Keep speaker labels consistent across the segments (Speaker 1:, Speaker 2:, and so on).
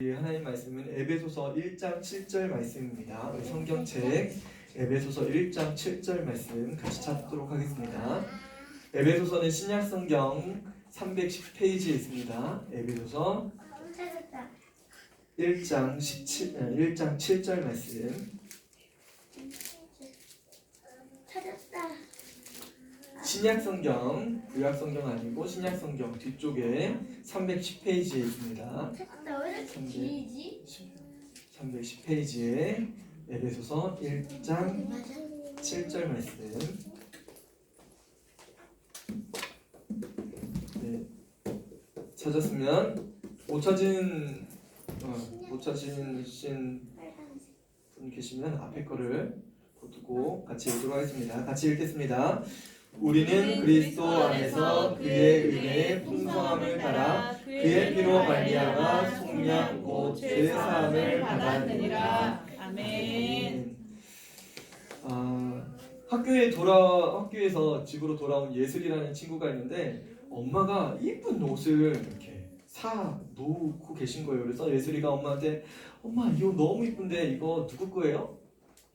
Speaker 1: 하나님 말씀은 에베소서 1장 7절 말씀입니다. 우리 성경책 에베소서 1장 7절 말씀 같이 찾도록 하겠습니다. 에베소서는 신약성경 310페이지에 있습니다. 에베소서 1장 7절 말씀.
Speaker 2: 찾았다.
Speaker 1: 신약성경, 구약성경 아니고 신약성경 뒤쪽에 310페이지에 있습니다.
Speaker 2: 찾았다. 왜 이렇게 길지?
Speaker 1: 310페이지에 에베소서 1장 7절 말씀. 네, 찾았으면 못 찾으신 분 계시면 앞에 거를 보고 같이 읽도록 하겠습니다. 같이 읽겠습니다. 우리는 그리스도 안에서 그의 은혜의 풍성함을 따라 그의 피로 말미암아 속량 곧 죄 사함을 받았느니라.
Speaker 3: 아멘.
Speaker 1: 학교에서 집으로 돌아온 예슬이라는 친구가 있는데 엄마가 이쁜 옷을 이렇게 사 놓고 계신 거예요. 그래서 예슬이가 엄마한테 엄마 이 옷 너무 이쁜데 이거 누구 거예요?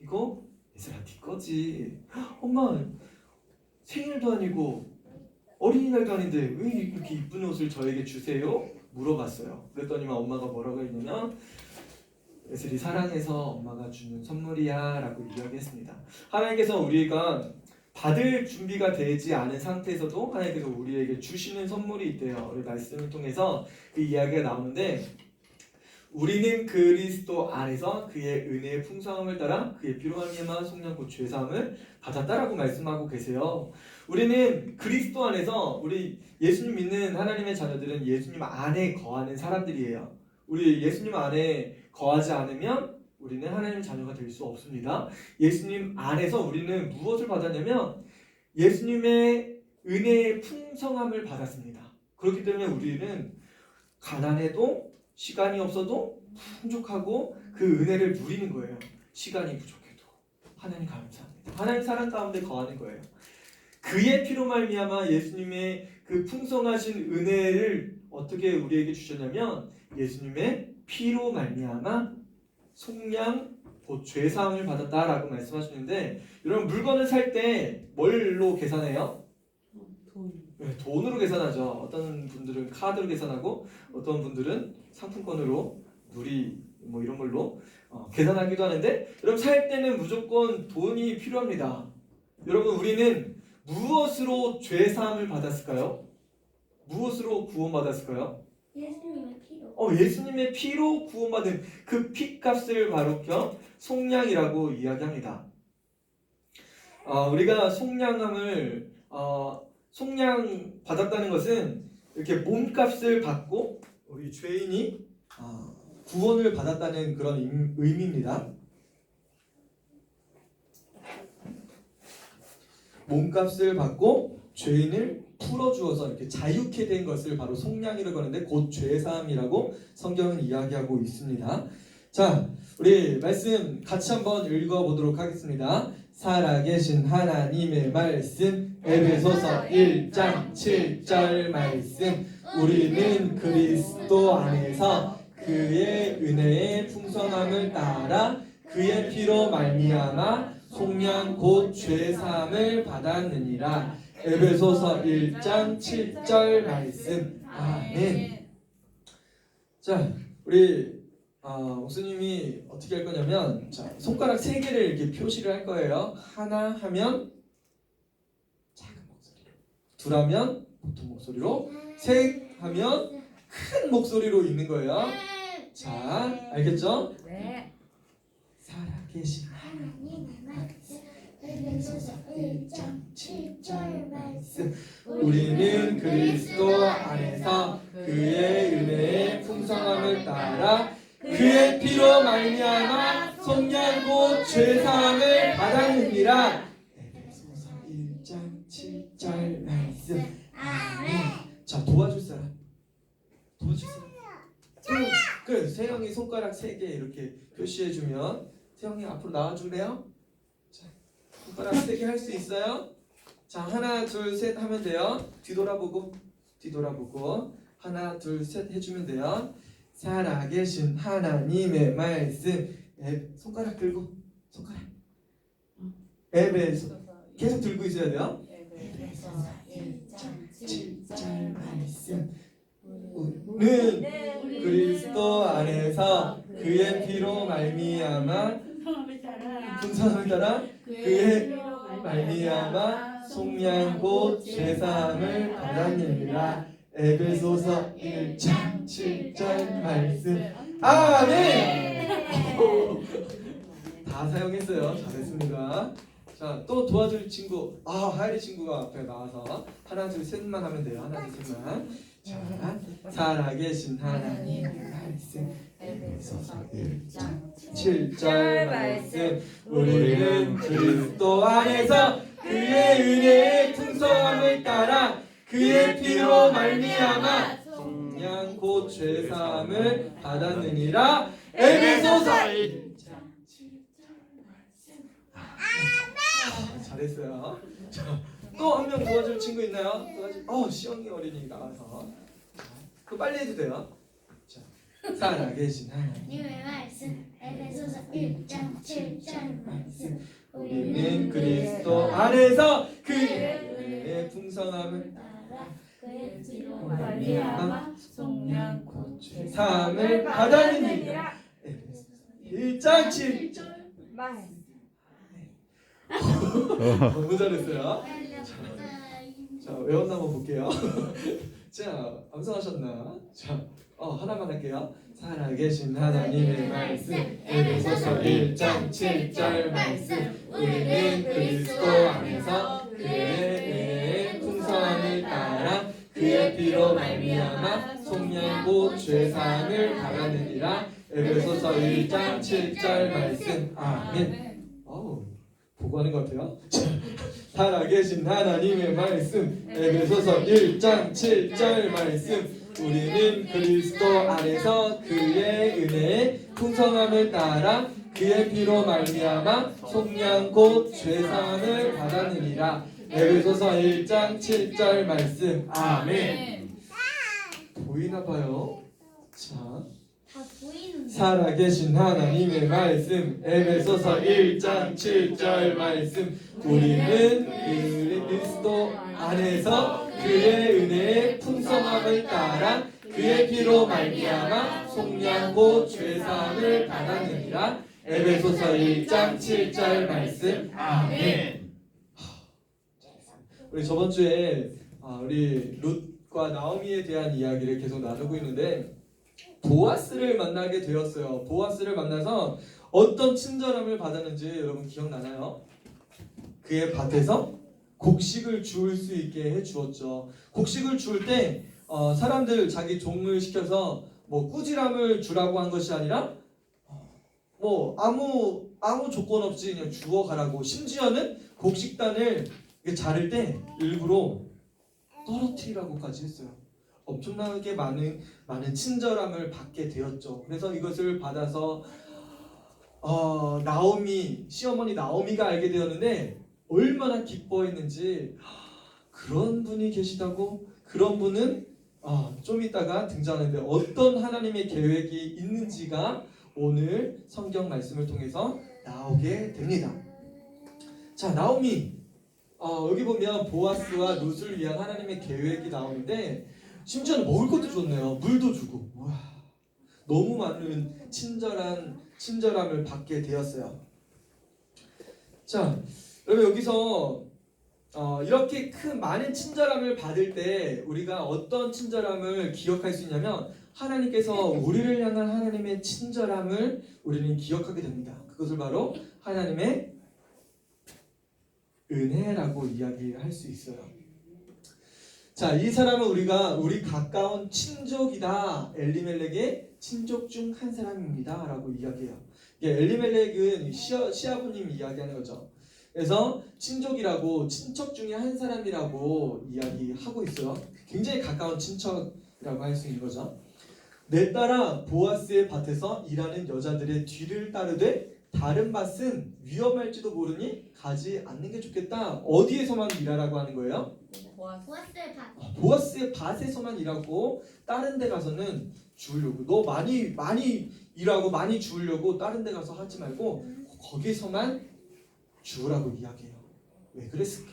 Speaker 1: 이거 예슬아 네 거지. 엄마 생일도 아니고 어린이날도 아닌데 왜 이렇게 이쁜 옷을 저에게 주세요? 물어봤어요. 그랬더니만 엄마가 뭐라고 했냐면 예슬이 사랑해서 엄마가 주는 선물이야 라고 이야기했습니다. 하나님께서 우리가 받을 준비가 되지 않은 상태에서도 하나님께서 우리에게 주시는 선물이 있대요. 우리 말씀을 통해서 그 이야기가 나오는데 우리는 그리스도 안에서 그의 은혜의 풍성함을 따라 그의 피로 말미암아 속량 곧 죄 사함을 받았다라고 말씀하고 계세요. 우리는 그리스도 안에서 우리 예수님 믿는 하나님의 자녀들은 예수님 안에 거하는 사람들이에요. 우리 예수님 안에 거하지 않으면 우리는 하나님의 자녀가 될 수 없습니다. 예수님 안에서 우리는 무엇을 받았냐면 예수님의 은혜의 풍성함을 받았습니다. 그렇기 때문에 우리는 가난해도 시간이 없어도 풍족하고 그 은혜를 누리는 거예요. 시간이 부족해도 하나님 감사합니다. 하나님 사랑 가운데 거하는 거예요. 그의 피로 말미암아 예수님의 그 풍성하신 은혜를 어떻게 우리에게 주셨냐면 예수님의 피로 말미암아 속량 곧 죄 사함을 받았다라고 말씀하시는데 여러분 물건을 살 때 뭘로 계산해요? 네, 돈으로 계산하죠. 어떤 분들은 카드로 계산하고 어떤 분들은 상품권으로 누리 뭐 이런 걸로 계산하기도 하는데 여러분 살 때는 무조건 돈이 필요합니다. 여러분 우리는 무엇으로 죄 사함을 받았을까요? 무엇으로 구원받았을까요?
Speaker 2: 예수님의 피로.
Speaker 1: 예수님의 피로 구원받은 그 피값을 바로 속량이라고 이야기합니다. 우리가 속량 받았다는 것은 이렇게 몸값을 받고 우리 죄인이 구원을 받았다는 그런 의미입니다. 몸값을 받고 죄인을 풀어주어서 이렇게 자유케 된 것을 바로 속량이라고 하는데 곧 죄사함이라고 성경은 이야기하고 있습니다. 자, 우리 말씀 같이 한번 읽어보도록 하겠습니다. 살아계신 하나님의 말씀 에베소서 1장 7절 말씀. 우리는 그리스도 안에서 그의 은혜의 풍성함을 따라 그의 피로 말미암아 속량 곧 죄사함을 받았느니라. 에베소서 1장 7절 말씀. 아멘. 자, 우리 목사님이 어떻게 할 거냐면 손가락 3개를 이렇게 표시를 할 거예요. 하나 하면 작은 목소리로, 둘 하면 보통 목소리로, 셋 하면 큰 목소리로 읽는 거예요. 자, 알겠죠?
Speaker 3: 네.
Speaker 1: 살아계신
Speaker 2: 하나님의 말씀. 에베소서 1장 7절 말씀.
Speaker 1: 우리는 그리스도 안에서 그의 은혜의 풍성함을 따라 그의 피로 말미암아 속량 곧 죄사함을 받았느니라. 에베소서 1장 7절 말씀. 아멘. 자, 도와줄 사람. 그래, 세영이 손가락 3개 이렇게 표시해주면 세영이 앞으로 나와줄래요? 자, 손가락 3개 할 수 있어요? 자, 하나 둘 셋 하면 돼요. 뒤돌아보고 하나 둘 셋 해주면 돼요. 살아계신 하나님의 말씀. 손가락 들고 손가락. 에베소 계속 들고 있어야 돼요.
Speaker 2: 에베소서 1장
Speaker 1: 7절 말씀. 우리는 그리스도 안에서 그의 피로 말미암아 풍성함을 따라 그의 말미암아 속량 곧 죄사함을 받았느니라. 에베소서 1장 7절 말씀. 아멘. 다 사용했어요. 잘했습니다. 자, 또 도와줄 친구. 하이리 친구가 앞에 나와서 하나 둘 셋만 하면 돼요. 하나 둘 셋만. 자, 살아계신 하나님의 말씀. 에베소서 1장 7절 말씀. 우리는 그리스도 안에서 그의 은혜의 풍성함을 따라 그의 피로 말미암아 속량 곧 죄사함을 받았느니라. 에베소서 1장 7절 말씀. 잘했어요. 또 한 명 도와줄 친구 있나요? 시영이 어린이 나와서. 그 빨리 해도 돼요. 자, 살아계신 하나님.
Speaker 2: 님의 말씀 에베소서 1장 7절 말씀.
Speaker 1: 우리는 그리스도 안에서 그의 은혜의 풍성함을
Speaker 2: 따라 그의 피로
Speaker 3: 말미암아 속량 곧
Speaker 1: 죄사함을 받았느니라. 1장 7절. 너무 잘했어요. 자, 외웠나 한번 볼게요. 자, 암송하셨나? 자, 하나만 할게요. 살아계신 하나님의 말씀. 에베소서 1장 7절 말씀. 우리는 그리스도 안에서 그의 은혜의 풍성함을 따라 그의 피로 말미암아 속량 곧 죄사함을 받았느니라. 에베소서 1장 7절 말씀. 아멘. 보고하는 것 같아요. 살아계신 하나님의 말씀. 에베소서 1장 7절 말씀. 우리는 그리스도 안에서 그의 은혜의 풍성함을 따라 그의 피로 말미암아 속량 곧 죄사함을 받았느니라. 에베소서 1장 7절 말씀. 아멘. 보이나 봐요. 자,
Speaker 2: 다 보이는데.
Speaker 1: 살아계신 하나님의 말씀. 에베소서 1장 7절 말씀. 우리는 그리스도 안에서 그의 은혜의 풍성함을 따라 그의 피로 말미암아 속량 곧 죄사함을 받았느니라. 에베소서 1장 7절 말씀. 아멘. 우리 저번 주에 우리 룻과 나오미에 대한 이야기를 계속 나누고 있는데 보아스를 만나게 되었어요. 보아스를 만나서 어떤 친절함을 받았는지 여러분 기억나나요? 그의 밭에서 곡식을 주울 수 있게 해주었죠. 곡식을 주울 때 사람들 자기 종을 시켜서 뭐 꾸지람을 주라고 한 것이 아니라 뭐 아무 조건 없이 그냥 주워 가라고. 심지어는 곡식단을 자를 때 일부러 떨어뜨리라고까지 했어요. 엄청나게 많은 친절함을 받게 되었죠. 그래서 이것을 받아서 나오미, 시어머니 나오미가 알게 되었는데 얼마나 기뻐했는지. 그런 분이 계시다고? 그런 분은 좀 이따가 등장하는데 어떤 하나님의 계획이 있는지가 오늘 성경 말씀을 통해서 나오게 됩니다. 자, 나오미. 여기 보면 보아스와 룻을 위한 하나님의 계획이 나오는데 심지어는 먹을 것도 줬네요. 물도 주고. 우와, 너무 많은 친절함을 받게 되었어요. 자, 여러분 여기서 이렇게 많은 친절함을 받을 때 우리가 어떤 친절함을 기억할 수 있냐면 하나님께서 우리를 향한 하나님의 친절함을 우리는 기억하게 됩니다. 그것을 바로 하나님의 은혜라고 이야기할 수 있어요. 자, 이 사람은 우리 가까운 친족이다. 엘리멜렉의 친족 중 한 사람입니다 라고 이야기해요. 엘리멜렉은 시아버님 이야기하는 거죠. 그래서 친족이라고, 친척 중에 한 사람이라고 이야기하고 있어요. 굉장히 가까운 친척이라고 할 수 있는 거죠. 내 딸아, 보아스의 밭에서 일하는 여자들의 뒤를 따르되 다른 밭은 위험할지도 모르니 가지 않는 게 좋겠다. 어디에서만 일하라고 하는 거예요?
Speaker 2: 보았어요 밥.
Speaker 1: 보아스의 밭에서만 일하고 다른 데 가서는 주우려고 너 많이 일하고 많이 주우려고 다른 데 가서 하지 말고 거기서만 주우라고 이야기해요. 왜 그랬을까?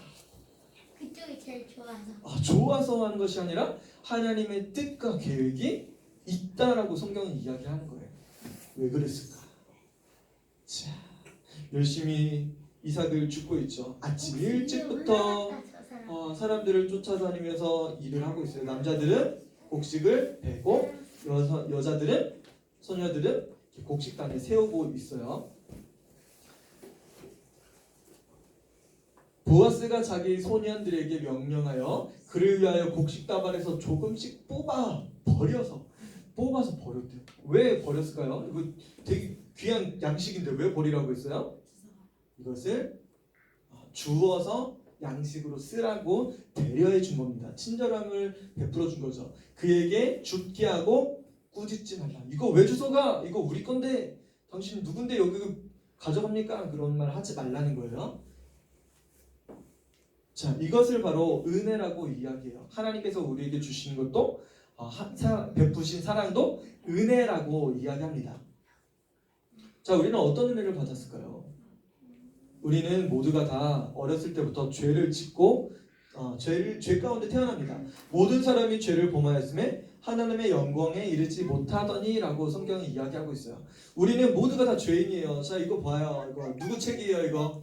Speaker 2: 그쪽이 제일 좋아서.
Speaker 1: 좋아서 하는 것이 아니라 하나님의 뜻과 계획이 있다라고 성경은 이야기하는 거예요. 왜 그랬을까? 자, 열심히 이삭을 줍고 있죠. 아침 일찍부터
Speaker 2: 올라갔다, 저 사람.
Speaker 1: 사람들을 쫓아다니면서 일을 하고 있어요. 남자들은 곡식을 베고 여자들은 소녀들은 곡식단에 세우고 있어요. 보아스가 자기 소년들에게 명령하여 그를 위하여 곡식 다발에서 조금씩 뽑아서 버렸대요. 왜 버렸을까요? 이거 되게 귀한 양식인데 왜 버리라고 했어요? 이것을 주워서 양식으로 쓰라고 배려해 준 겁니다. 친절함을 베풀어 준 거죠. 그에게 줍게 하고 꾸짖지 말라. 이거 왜 주워가? 이거 우리 건데 당신 누군데 여기 가져갑니까? 그런 말 하지 말라는 거예요. 자, 이것을 바로 은혜라고 이야기해요. 하나님께서 우리에게 주신 것도 베푸신 사랑도 은혜라고 이야기합니다. 자, 우리는 어떤 은혜를 받았을까요? 우리는 모두가 다 어렸을 때부터 죄를 짓고 죄 가운데 태어납니다. 모든 사람이 죄를 범하였음에 하나님의 영광에 이르지 못하더니라고 성경이 이야기하고 있어요. 우리는 모두가 다 죄인이에요. 자, 이거 봐요. 이거 누구 책이에요? 이거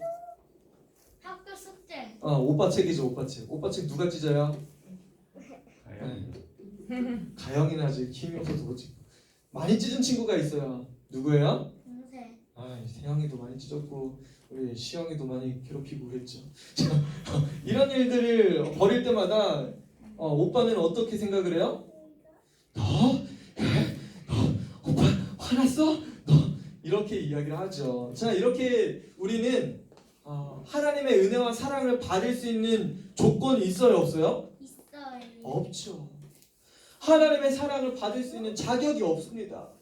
Speaker 2: 학교 숙제.
Speaker 1: 오빠 책이죠. 오빠 책. 오빠 책 누가 찢어요? 가영이는 아직 힘이 없어서 뭐지? 많이 찢은 친구가 있어요. 누구예요?
Speaker 2: 동생.
Speaker 1: 세영이도 많이 찢었고 우리 시영이도 많이 괴롭히고 그랬죠. 이런 일들을 벌일 때마다 오빠는 어떻게 생각을 해요? 너 오빠 화났어? 너 이렇게 이야기를 하죠. 자, 이렇게 우리는 하나님의 은혜와 사랑을 받을 수 있는 조건이 있어요, 없어요?
Speaker 2: 있어요.
Speaker 1: 없죠. 하나님의 사랑을 받을 수 있는 자격이 없습니다.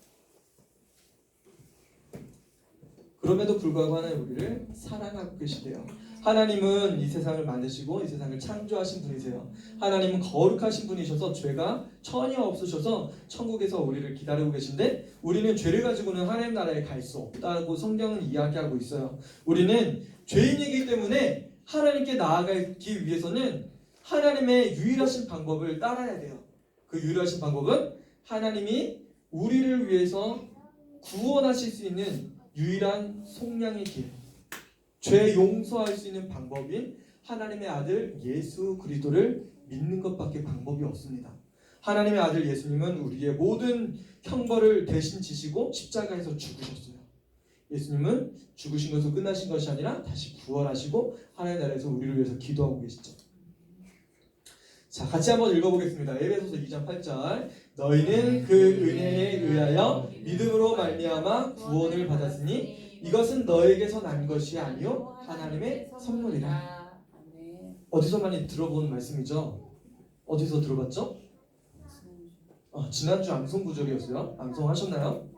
Speaker 1: 그럼에도 불구하고 하나님 우리를 사랑하고 계시대요. 하나님은 이 세상을 만드시고 이 세상을 창조하신 분이세요. 하나님은 거룩하신 분이셔서 죄가 전혀 없으셔서 천국에서 우리를 기다리고 계신데 우리는 죄를 가지고는 하나님 나라에 갈 수 없다고 성경은 이야기하고 있어요. 우리는 죄인이기 때문에 하나님께 나아가기 위해서는 하나님의 유일하신 방법을 따라야 돼요. 그 유일하신 방법은 하나님이 우리를 위해서 구원하실 수 있는 유일한 속량의 길, 죄 용서할 수 있는 방법인 하나님의 아들 예수 그리스도를 믿는 것밖에 방법이 없습니다. 하나님의 아들 예수님은 우리의 모든 형벌을 대신 지시고 십자가에서 죽으셨어요. 예수님은 죽으신 것으로 끝나신 것이 아니라 다시 부활하시고 하나님 나라에서 우리를 위해서 기도하고 계시죠. 자, 같이 한번 읽어보겠습니다. 에베소서 2장 8절. 너희는 그 은혜에 의하여 믿음으로 말미암아 구원을 받았으니 이것은 너에게서 난 것이 아니요 하나님의 선물이라. 어디서 많이 들어본 말씀이죠? 어디서 들어봤죠? 지난주 암송 구절이었어요. 암송하셨나요?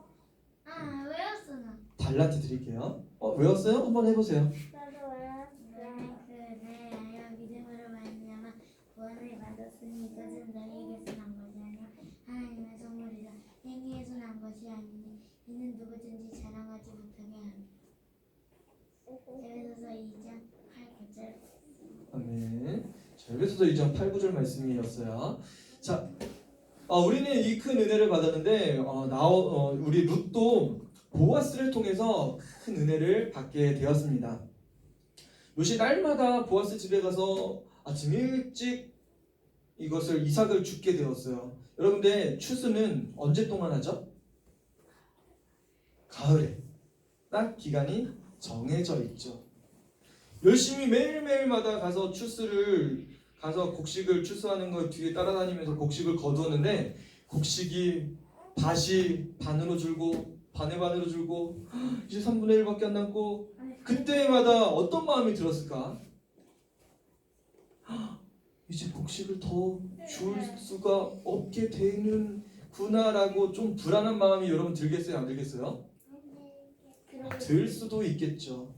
Speaker 2: 외웠어 나.
Speaker 1: 달란트 드릴게요. 외웠어요? 한번 해보세요.
Speaker 2: 나도 외웠어. 그래야 믿음으로 말미암아 구원을 받았으니 이것은 너희에게서 난 것이 아니라 하나님의 선물이라. 행위에서 난 것이 아니니 이는 누구든지 자랑하지 못하게 하니. 에베소서 2장 8, 9절.
Speaker 1: 아멘. 자, 에베소서 2장 8, 9절 말씀이었어요. 자, 우리는 이 큰 은혜를 받았는데 우리 룻도 보아스를 통해서 큰 은혜를 받게 되었습니다. 룻이 날마다 보아스 집에 가서 아침 일찍 이것을 이삭을 줍게 되었어요. 여러분들 추수는 언제 동안 하죠? 가을에. 딱 기간이 정해져 있죠. 열심히 매일매일마다 가서 가서 곡식을 추수하는 거 뒤에 따라다니면서 곡식을 거두었는데 곡식이 밭이 반으로 줄고 반으로 줄고 이제 3분의 1밖에 안 남고 그때마다 어떤 마음이 들었을까? 이제 곡식을 더 줄 수가 없게 되는구나라고 좀 불안한 마음이 여러분 들겠어요? 안 들겠어요? 들 수도 있겠죠.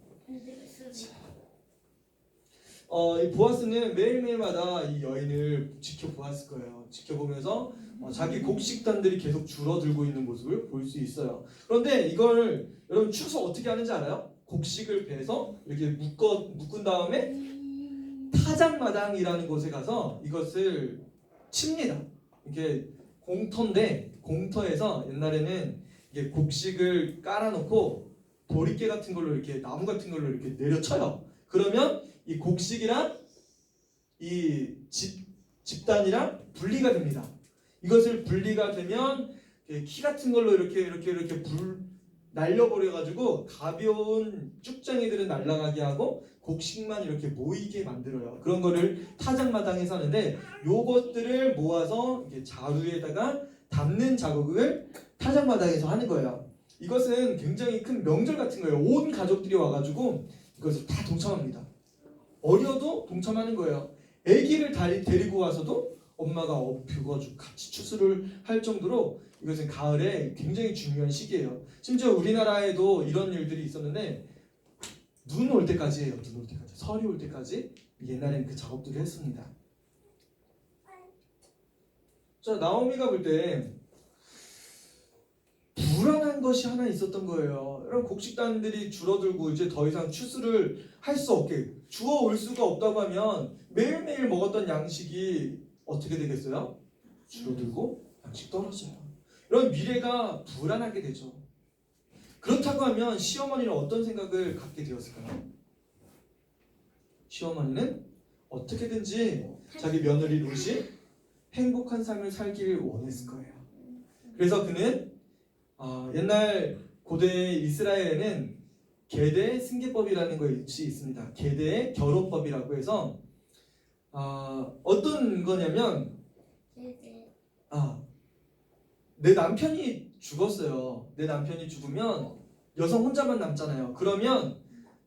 Speaker 1: 이 보아스는 매일매일마다 이 여인을 지켜보았을 거예요. 지켜보면서 자기 곡식단들이 계속 줄어들고 있는 모습을 볼 수 있어요. 그런데 이걸 여러분 추수 어떻게 하는지 알아요? 곡식을 베서 이렇게 묶은 다음에 타작마당이라는 곳에 가서 이것을 칩니다. 이게 공터인데 공터에서 옛날에는 이게 곡식을 깔아놓고 도리깨 같은 걸로 이렇게 나무 같은 걸로 이렇게 내려쳐요. 그러면 이 곡식이랑 이 집단이랑 분리가 됩니다. 이것을 분리가 되면 키 같은 걸로 이렇게 날려버려 가지고 가벼운 쭉정이들은 날아가게 하고 곡식만 이렇게 모이게 만들어요. 그런 거를 타작마당에서 하는데 요것들을 모아서 이렇게 자루에다가 담는 작업을 타작마당에서 하는 거예요. 이것은 굉장히 큰 명절 같은 거예요. 온 가족들이 와가지고 이것을 다 동참합니다. 어려도 동참하는 거예요. 아기를 데리고 와서도 엄마가 업혀가지고 같이 추수를 할 정도로 이것은 가을에 굉장히 중요한 시기예요. 심지어 우리나라에도 이런 일들이 있었는데 눈 올 때까지 해요. 눈 올 때까지. 설이 올 때까지 옛날엔 그 작업들을 했습니다. 자, 나오미가 볼 때 불안한 것이 하나 있었던 거예요. 여러분 곡식단들이 줄어들고 이제 더 이상 추수를 할 수 없게 주워 올 수가 없다고 하면 매일매일 먹었던 양식이 어떻게 되겠어요? 줄어들고 양식 떨어져요. 이런 미래가 불안하게 되죠. 그렇다고 하면 시어머니는 어떤 생각을 갖게 되었을까요? 시어머니는 어떻게든지 자기 며느리 롯이 행복한 삶을 살기를 원했을 거예요. 그래서 그는 옛날 고대 이스라엘에는 계대 승계법이라는 것이 있습니다. 계대 결혼법이라고 해서 어떤 거냐면 내 남편이 죽었어요. 내 남편이 죽으면 여성 혼자만 남잖아요. 그러면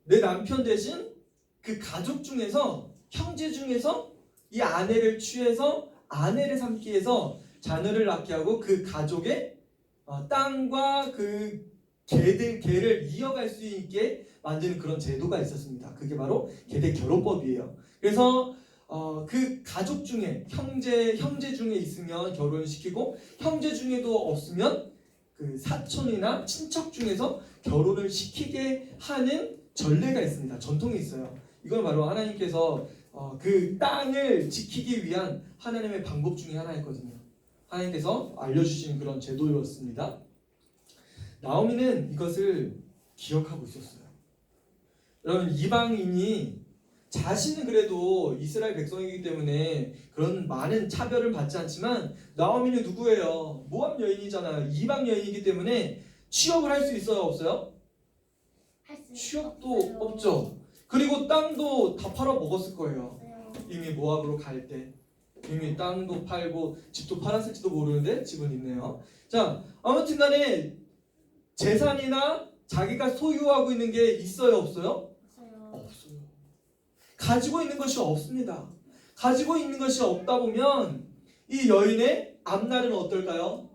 Speaker 1: 내 남편 대신 그 가족 중에서 형제 중에서 이 아내를 취해서 아내를 삼기 위해서 자녀를 낳게 하고 그 가족의 땅과 그 계를 이어갈 수 있게 만드는 그런 제도가 있었습니다. 그게 바로 계대 결혼법이에요. 그래서 그 가족 중에 형제 중에 있으면 결혼시키고 형제 중에도 없으면 그 사촌이나 친척 중에서 결혼을 시키게 하는 전례가 있습니다. 전통이 있어요. 이건 바로 하나님께서 그 땅을 지키기 위한 하나님의 방법 중에 하나였거든요. 하나님께서 알려주신 그런 제도였습니다. 나오미는 이것을 기억하고 있었어요. 여러분 이방인이 자신은 그래도 이스라엘 백성이기 때문에 그런 많은 차별을 받지 않지만 나오미는 누구예요? 모압 여인이잖아요. 이방 여인이기 때문에 취업을 할 수 있어요? 없어요? 취업도 없죠. 그리고 땅도 다 팔아 먹었을 거예요. 이미 모압으로 갈 때 이미 땅도 팔고 집도 팔았을지도 모르는데 집은 있네요. 자, 아무튼 간에 재산이나 자기가 소유하고 있는 게 있어요? 없어요? 없어요. 가지고 있는 것이 없습니다. 가지고 있는 것이 없다 보면 이 여인의 앞날은 어떨까요?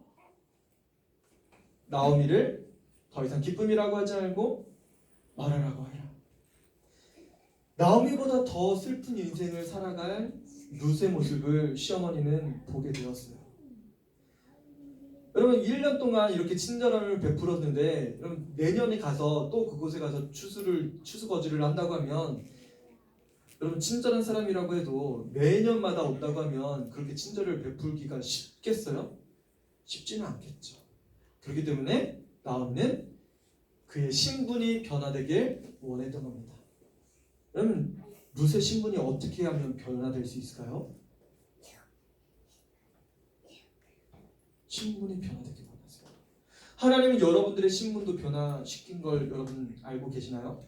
Speaker 1: 나오미를 더 이상 기쁨이라고 하지 말고 말하라고 하라. 나오미보다 더 슬픈 인생을 살아갈 룻의 모습을 시어머니는 보게 되었어요. 여러분 1년 동안 이렇게 친절함을 베풀었는데 여러분 내년에 가서 또 그곳에 가서 추수 거지를 한다고 하면 여러분 친절한 사람이라고 해도 매년마다 온다고 하면 그렇게 친절을 베풀기가 쉽겠어요? 쉽지는 않겠죠. 그렇기 때문에 나오미는 그의 신분이 변화되길 원했던 겁니다. 여러분 룻의 신분이 어떻게 하면 변화될 수 있을까요? 신분이 변화되길 원하세요. 하나님은 여러분들의 신분도 변화시킨 걸 여러분 알고 계시나요?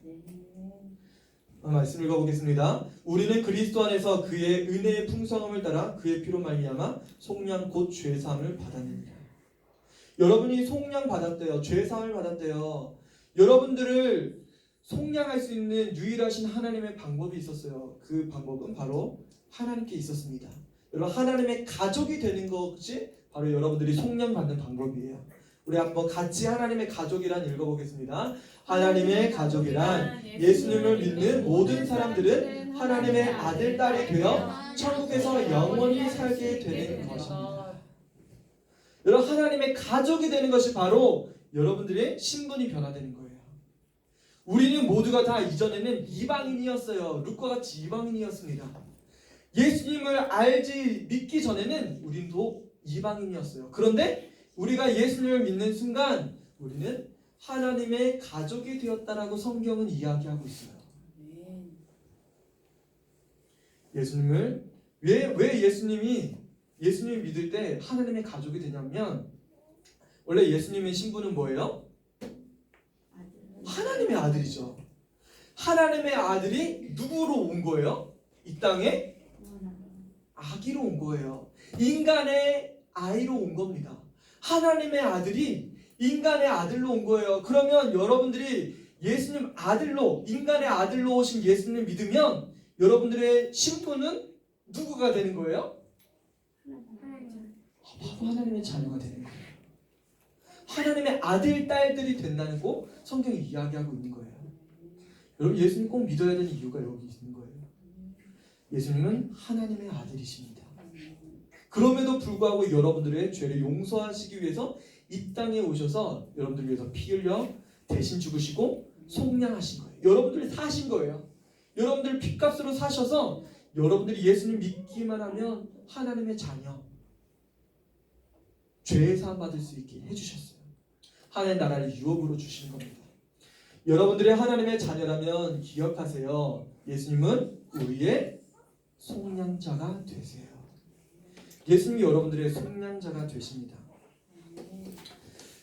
Speaker 1: 말씀 읽어보겠습니다. 우리는 그리스도 안에서 그의 은혜의 풍성함을 따라 그의 피로 말미암아 속량 곧 죄사함을 받았느니라. 여러분이 속량 받았대요. 죄사함을 받았대요. 여러분들을 속량할 수 있는 유일하신 하나님의 방법이 있었어요. 그 방법은 바로 하나님께 있었습니다. 여러분 하나님의 가족이 되는 것이 바로 여러분들이 속량받는 방법이에요. 우리 한번 같이 하나님의 가족이란 읽어보겠습니다. 하나님의 가족이란 예수님을 믿는 모든 사람들은 하나님의 아들, 딸이 되어 천국에서 영원히 살게 되는 것입니다. 여러분 하나님의 가족이 되는 것이 바로 여러분들의 신분이 변화되는 거예요. 우리는 모두가 다 이전에는 이방인이었어요. 룻과 같이 이방인이었습니다. 예수님을 알지 믿기 전에는 우리도 이방인이었어요. 그런데 우리가 예수님을 믿는 순간 우리는 하나님의 가족이 되었다라고 성경은 이야기하고 있어요. 예수님을 왜 예수님을 믿을 때 하나님의 가족이 되냐면 원래 예수님의 신분은 뭐예요? 하나님의 아들이죠. 하나님의 아들이 누구로 온 거예요? 이 땅에 아기로 온 거예요. 인간의 아이로 온 겁니다. 하나님의 아들이 인간의 아들로 온 거예요. 그러면 여러분들이 예수님 아들로, 인간의 아들로 오신 예수님을 믿으면 여러분들의 신분은 누구가 되는 거예요? 바로 하나님의 자녀가 되는 거예요. 하나님의 아들, 딸들이 된다고 성경이 이야기하고 있는 거예요. 여러분 예수님 꼭 믿어야 되는 이유가 여기 있는 거예요. 예수님은 하나님의 아들이십니다. 그럼에도 불구하고 여러분들의 죄를 용서하시기 위해서 이 땅에 오셔서 여러분들 위해서 피 흘려 대신 죽으시고 속량하신 거예요. 여러분들이 사신 거예요. 여러분들 핏값으로 사셔서 여러분들이 예수님 믿기만 하면 하나님의 자녀, 죄의 사함 받을 수 있게 해주셨어요. 하나님의 나라를 유업으로 주시는 겁니다. 여러분들의 하나님의 자녀라면 기억하세요. 예수님은 우리의 속량자가 되세요. 예수님이 여러분들의 속량자가 되십니다.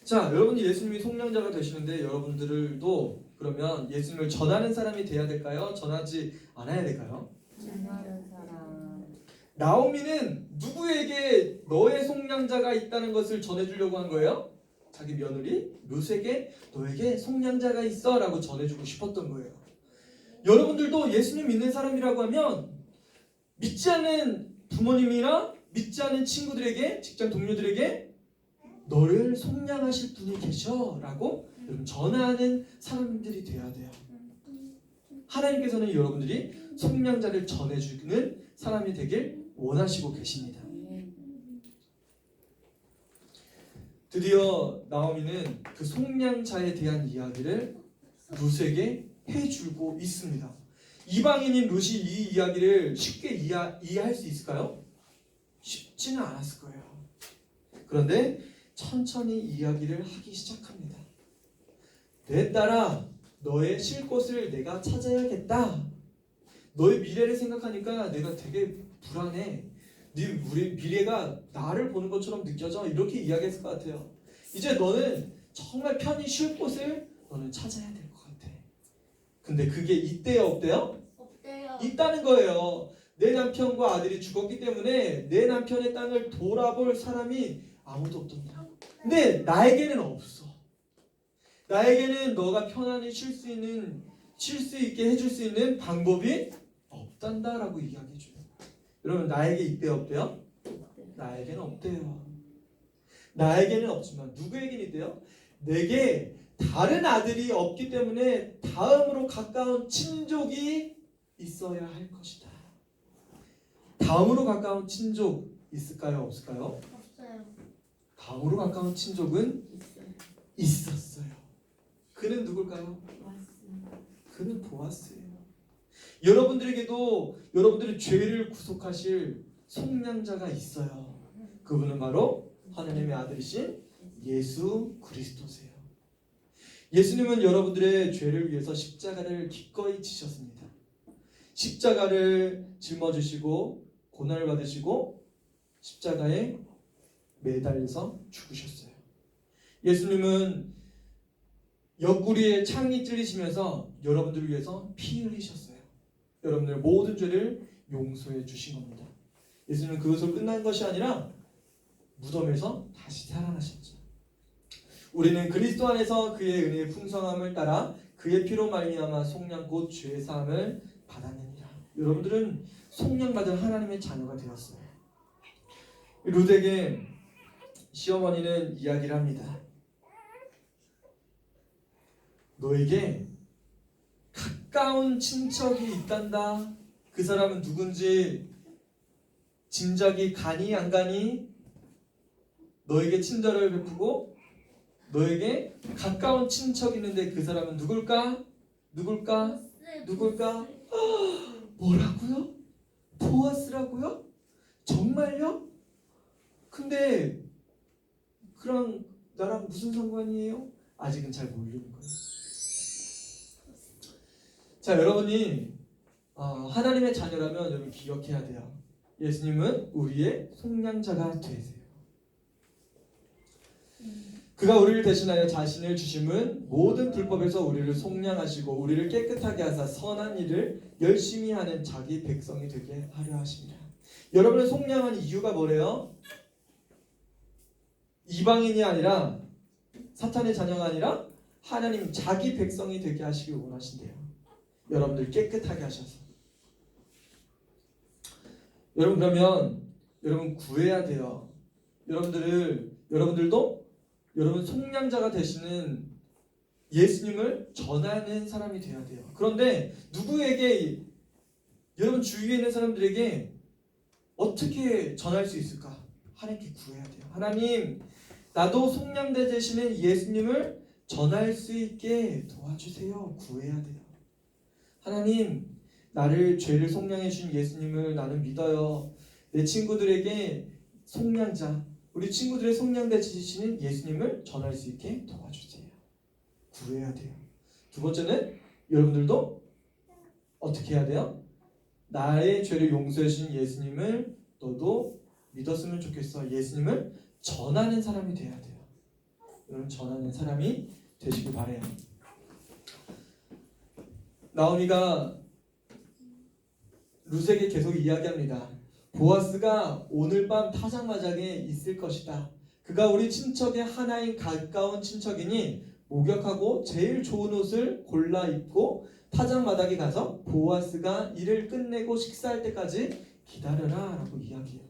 Speaker 1: 자, 여러분이 예수님이 속량자가 되시는데 여러분들도 그러면 예수님을 전하는 사람이 돼야 될까요? 전하지 않아야 될까요?
Speaker 3: 전하는 사람.
Speaker 1: 나오미는 누구에게 너의 속량자가 있다는 것을 전해주려고 한 거예요? 자기 며느리 룻에게 너에게 속량자가 있어 라고 전해주고 싶었던 거예요. 여러분들도 예수님 믿는 사람이라고 하면 믿지 않는 부모님이나 믿지 않는 친구들에게, 직장 동료들에게 너를 속량하실 분이 계셔 라고 여러분 전하는 사람들이 돼야 돼요. 하나님께서는 여러분들이 속량자를 전해주는 사람이 되길 원하시고 계십니다. 드디어 나오미는 그 속량자에 대한 이야기를 룻에게 해주고 있습니다. 이방인인 룻이 이 이야기를 쉽게 이해할 수 있을까요? 쉽지는 않았을 거예요. 그런데 천천히 이야기를 하기 시작합니다. 내 딸아, 너의 쉴 곳을 내가 찾아야겠다. 너의 미래를 생각하니까 내가 되게 불안해. 네 미래가 나를 보는 것처럼 느껴져. 이렇게 이야기했을 것 같아요. 이제 너는 정말 편히 쉴 곳을 너는 찾아야 될 것 같아. 근데 그게 있대요, 없대요?
Speaker 2: 없대요.
Speaker 1: 있다는 거예요. 내 남편과 아들이 죽었기 때문에 내 남편의 땅을 돌아볼 사람이 아무도 없단다. 근데 나에게는 없어. 나에게는 너가 편안히 쉴 수 있게 해줄 수 있는 방법이 없단다라고 이야기해줘요. 여러분 나에게 있대요, 없대요? 나에게는 없대요. 나에게는 없지만 누구에게는 있대요? 내게 다른 아들이 없기 때문에 다음으로 가까운 친족이 있어야 할 것이다. 다음으로 가까운 친족 있을까요? 없을까요?
Speaker 2: 없어요.
Speaker 1: 다음으로 가까운 친족은 있었어요. 그는 누굴까요? 그는 보아스예요. 여러분들에게도 여러분들의 죄를 구속하실 속량자가 있어요. 그분은 바로 하나님의 아들이신 예수 그리스도세요. 예수님은 여러분들의 죄를 위해서 십자가를 기꺼이 지셨습니다. 십자가를 짊어지시고 고난을 받으시고 십자가에 매달려서 죽으셨어요. 예수님은 옆구리에 창이 찔리시면서 여러분들을 위해서 피 흘리셨어요. 여러분들의 모든 죄를 용서해 주신 겁니다. 예수님은 그것으로 끝난 것이 아니라 무덤에서 다시 살아나셨죠. 우리는 그리스도 안에서 그의 은혜의 풍성함을 따라 그의 피로 말미암아 속량 곧 죄 사함을 받았느니라. 여러분들은 속량받은 하나님의 자녀가 되었어요. 룻에게 시어머니는 이야기를 합니다. 너에게 가까운 친척이 있단다. 그 사람은 누군지 짐작이 가니 안 가니? 너에게 친절을 베푸고 너에게 가까운 친척이 있는데 그 사람은 누굴까? 누굴까? 누굴까? 뭐라고요? 보아스라고요? 정말요? 근데 그럼 나랑 무슨 상관이에요? 아직은 잘 모르는 거예요. 자, 여러분이 하나님의 자녀라면 여러분 기억해야 돼요. 예수님은 우리의 속량자가 되세요. 그가 우리를 대신하여 자신을 주심은 모든 불법에서 우리를 속량하시고 우리를 깨끗하게 하사 선한 일을 열심히 하는 자기 백성이 되게 하려 하십니다. 여러분을 속량한 이유가 뭐래요? 이방인이 아니라 사탄의 자녀가 아니라 하나님 자기 백성이 되게 하시길 원하신대요. 여러분들 깨끗하게 하셔서. 여러분 그러면 여러분 구해야 돼요. 여러분들도 여러분 속량자가 되시는 예수님을 전하는 사람이 되어야 돼요. 그런데 누구에게 여러분 주위에 있는 사람들에게 어떻게 전할 수 있을까? 하나님께 구해야 돼요. 하나님 나도 속량자 되시는 예수님을 전할 수 있게 도와주세요. 구해야 돼요. 하나님 나를 죄를 속량해 주신 예수님을 나는 믿어요. 내 친구들에게 속량자 우리 친구들의 속량자 되시는 예수님을 전할 수 있게 도와주세요. 구해야 돼요. 두 번째는 여러분들도 어떻게 해야 돼요? 나의 죄를 용서해 주신 예수님을 너도 믿었으면 좋겠어. 예수님을 전하는 사람이 돼야 돼요. 여러분 전하는 사람이 되시길 바래요. 나오미가 룻에게 계속 이야기합니다. 보아스가 오늘 밤 타작마당에 있을 것이다. 그가 우리 친척의 하나인 가까운 친척이니 목욕하고 제일 좋은 옷을 골라 입고 타작마당에 가서 보아스가 일을 끝내고 식사할 때까지 기다려라 라고 이야기해요.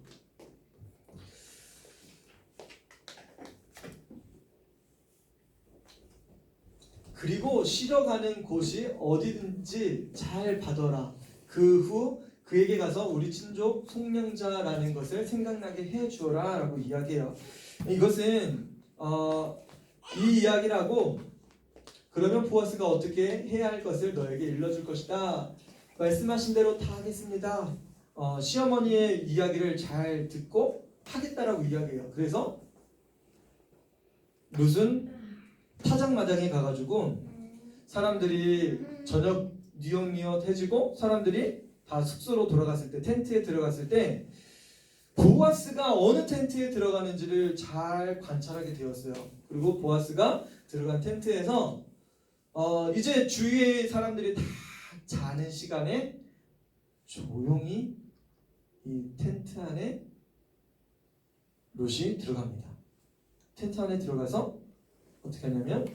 Speaker 1: 그리고 쉬러가는 곳이 어디든지 잘 봐둬라. 그 후 그에게 가서 우리 친족 속량자라는 것을 생각나게 해주어라 라고 이야기해요. 이것은 이 이야기라고 그러면 보아스가 어떻게 해야 할 것을 너에게 일러줄 것이다. 말씀하신 대로 다 하겠습니다. 시어머니의 이야기를 잘 듣고 하겠다라고 이야기해요. 그래서 룻은 타작마당에 가가지고 사람들이 저녁 뉘엿뉘엿 해지고 사람들이 다 숙소로 돌아갔을 때 텐트에 들어갔을 때 보아스가 어느 텐트에 들어가는지를 잘 관찰하게 되었어요. 그리고 보아스가 들어간 텐트에서 이제 주위의 사람들이 다 자는 시간에 조용히 이 텐트 안에 룻이 들어갑니다. 텐트 안에 들어가서 어떻게 하냐면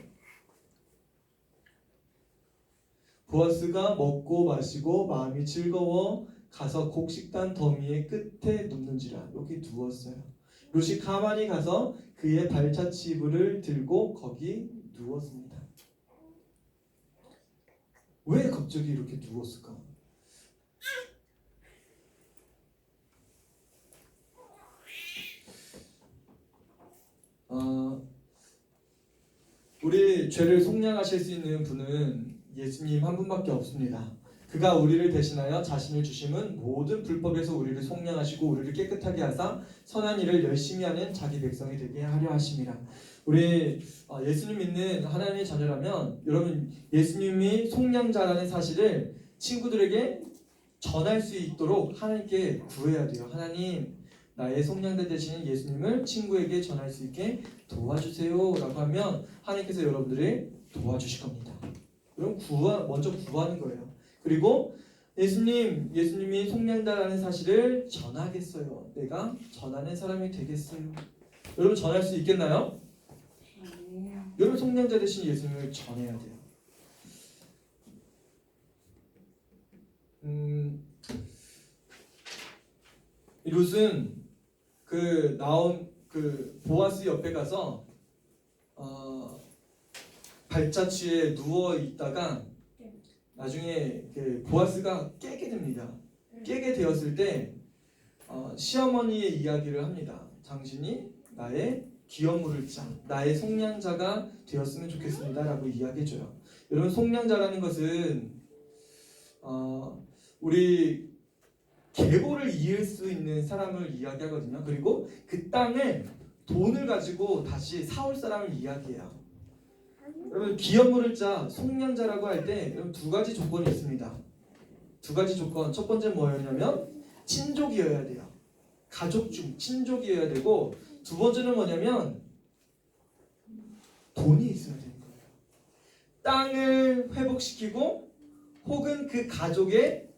Speaker 1: 보아스가 먹고 마시고 마음이 즐거워 가서 곡식단 더미의 끝에 눕는지라. 여기 누웠어요. 룻이 가만히 가서 그의 발자취 이불을 들고 거기 누웠습니다. 왜 갑자기 이렇게 누웠을까? 우리 죄를 속량하실 수 있는 분은 예수님 한 분밖에 없습니다. 그가 우리를 대신하여 자신을 주심은 모든 불법에서 우리를 속량하시고 우리를 깨끗하게 하사 선한 일을 열심히 하는 자기 백성이 되게 하려 하심이라. 우리 예수님 믿는 하나님의 자녀라면 여러분 예수님이 속량자라는 사실을 친구들에게 전할 수 있도록 하나님께 구해야 돼요. 하나님 나의 속량자 되시는 예수님을 친구에게 전할 수 있게 도와주세요 라고 하면 하나님께서 여러분들을 도와주실 겁니다. 그럼 먼저 구하는 거예요. 그리고 예수님이 속량자라는 사실을 전하겠어요. 내가 전하는 사람이 되겠어요. 여러분 전할 수 있겠나요? 여러분 속량자 되신 예수님을 전해야 돼요. 룻은 나온 보아스 옆에 가서 발자취에 누워 있다가 나중에 보아스가 깨게 됩니다. 깨게 되었을 때 시어머니의 이야기를 합니다. 당신이 나의 기업물을 짜 나의 속량자가 되었으면 좋겠습니다라고 이야기해줘요. 여러분 속량자라는 것은 우리 계보를 이을 수 있는 사람을 이야기하거든요. 그리고 그 땅을 돈을 가지고 다시 사올 사람을 이야기해요. 여러분 기업물을 짜 속량자라고 할 때 여러분 두 가지 조건이 있습니다. 두 가지 조건. 첫 번째 뭐였냐면 친족이어야 돼요. 가족 중 친족이어야 되고 두 번째는 뭐냐면 돈이 있어야 되는 거예요. 땅을 회복시키고 혹은 그 가족의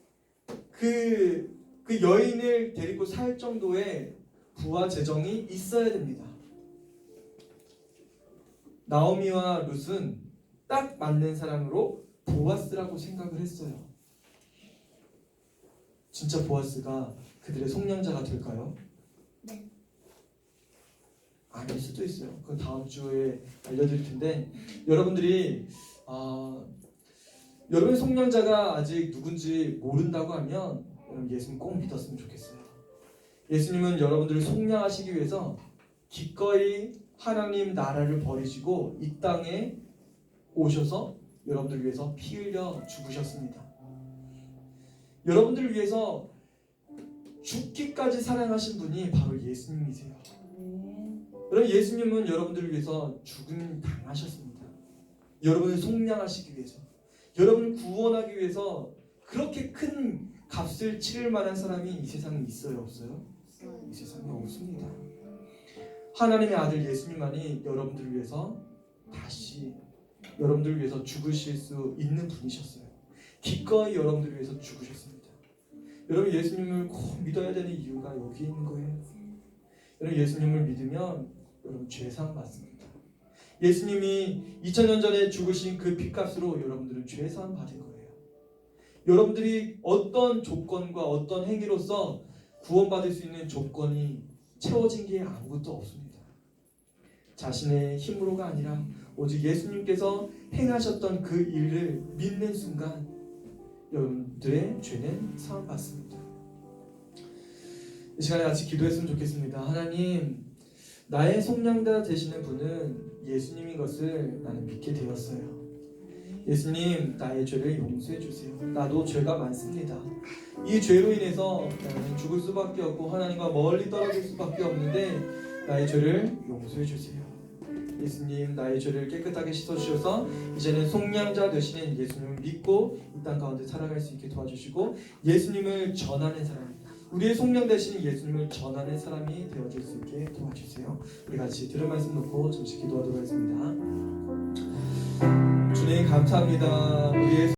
Speaker 1: 그 여인을 데리고 살 정도의 부와 재정이 있어야 됩니다. 나오미와 룻은 딱 맞는 사람으로 보아스라고 생각을 했어요. 진짜 보아스가 그들의 속량자가 될까요?
Speaker 2: 네.
Speaker 1: 아닐 수도 있어요. 그건 다음 주에 알려드릴 텐데 여러분들이 여러분의 속량자가 아직 누군지 모른다고 하면 여러분 예수님 꼭 믿었으면 좋겠어요. 예수님은 여러분들을 속량하시기 위해서 기꺼이 하나님 나라를 버리시고 이 땅에 오셔서 여러분들을 위해서 피 흘려 죽으셨습니다. 여러분들을 위해서 죽기까지 사랑하신 분이 바로 예수님이세요. 여러분 예수님은 여러분들을 위해서 죽음 당하셨습니다. 여러분을 속량하시기 위해서, 여러분을 구원하기 위해서 그렇게 큰 값을 치를 만한 사람이 이 세상에 있어요, 없어요? 이 세상에 없습니다. 하나님의 아들 예수님만이 여러분들을 위해서 다시 여러분들을 위해서 죽으실 수 있는 분이셨어요. 기꺼이 여러분들을 위해서 죽으셨습니다. 여러분 예수님을 꼭 믿어야 되는 이유가 여기 있는 거예요. 여러분 예수님을 믿으면 여러분 죄상 받습니다. 예수님이 2000년 전에 죽으신 그 핏값으로 여러분들은 죄상 받은 거예요. 여러분들이 어떤 조건과 어떤 행위로서 구원받을 수 있는 조건이 채워진 게 아무것도 없습니다. 자신의 힘으로가 아니라 오직 예수님께서 행하셨던 그 일을 믿는 순간 여러분들의 죄는 사함받습니다. 이 시간에 같이 기도했으면 좋겠습니다. 하나님, 나의 속량자 되시는 분은 예수님인 것을 나는 믿게 되었어요. 예수님, 나의 죄를 용서해 주세요. 나도 죄가 많습니다. 이 죄로 인해서 나는 죽을 수밖에 없고 하나님과 멀리 떨어질 수밖에 없는데 나의 죄를 용서해 주세요. 예수님, 나의 죄를 깨끗하게 씻어주셔서 이제는 속량자 되시는 예수님을 믿고 이 땅 가운데 살아갈 수 있게 도와주시고 예수님을 전하는 사람, 우리의 속량 되시는 예수님을 전하는 사람이 되어줄 수 있게 도와주세요. 우리 같이 들은 말씀 놓고 잠시 기도하도록 하겠습니다. 주님 감사합니다. 우리의